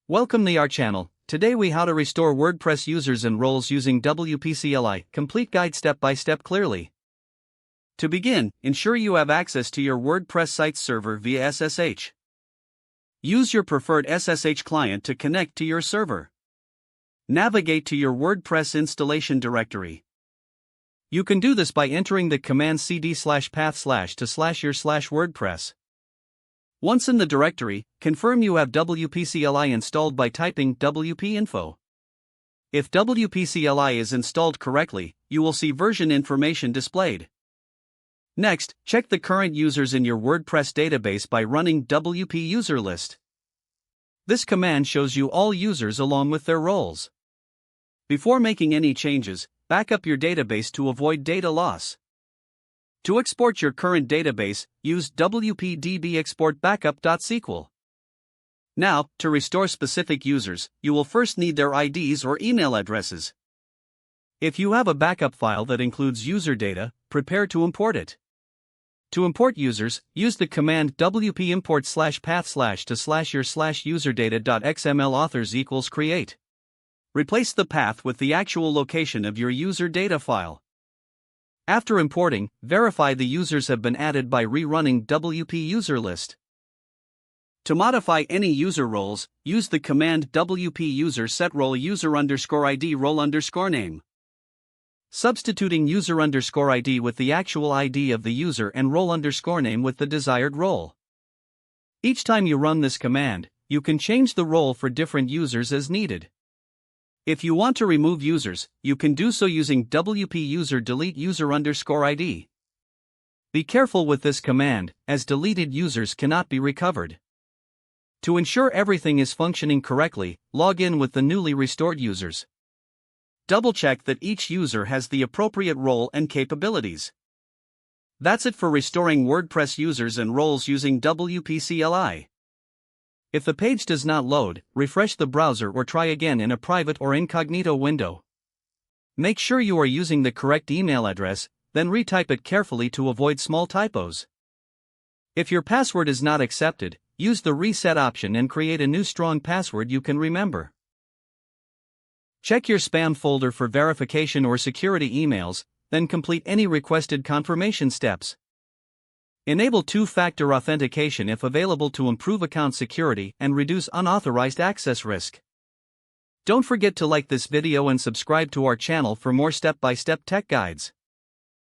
Welcome to our channel. Today we how to restore WordPress users and roles using WP-CLI, complete guide step by step clearly. To begin, ensure you have access to your WordPress site server via SSH. Use your preferred SSH client to connect to your server. Navigate to your WordPress installation directory. You can do this by entering the command cd/path/to/your/WordPress. Once in the directory, confirm you have WP-CLI installed by typing wp-info. If WP-CLI is installed correctly, you will see version information displayed. Next, check the current users in your WordPress database by running wp user list. This command shows you all users along with their roles. Before making any changes, back up your database to avoid data loss. To export your current database, use wp-db export backup.sql. Now, to restore specific users, you will first need their IDs or email addresses. If you have a backup file that includes user data, prepare to import it. To import users, use the command wp-import/path/to/your/userdata.xml authors equals create. Replace the path with the actual location of your user data file. After importing, verify the users have been added by rerunning WP user list. To modify any user roles, use the command WP user set role user_ID role_name. Substituting user_ID with the actual ID of the user and role_name with the desired role. Each time you run this command, you can change the role for different users as needed. If you want to remove users, you can do so using WP user delete user_ID. Be careful with this command, as deleted users cannot be recovered. To ensure everything is functioning correctly, log in with the newly restored users. Double-check that each user has the appropriate role and capabilities. That's it for restoring WordPress users and roles using WP-CLI. If the page does not load, refresh the browser or try again in a private or incognito window. Make sure you are using the correct email address, then retype it carefully to avoid small typos. If your password is not accepted, use the reset option and create a new strong password you can remember. Check your spam folder for verification or security emails, then complete any requested confirmation steps. Enable two-factor authentication if available to improve account security and reduce unauthorized access risk. Don't forget to like this video and subscribe to our channel for more step-by-step tech guides.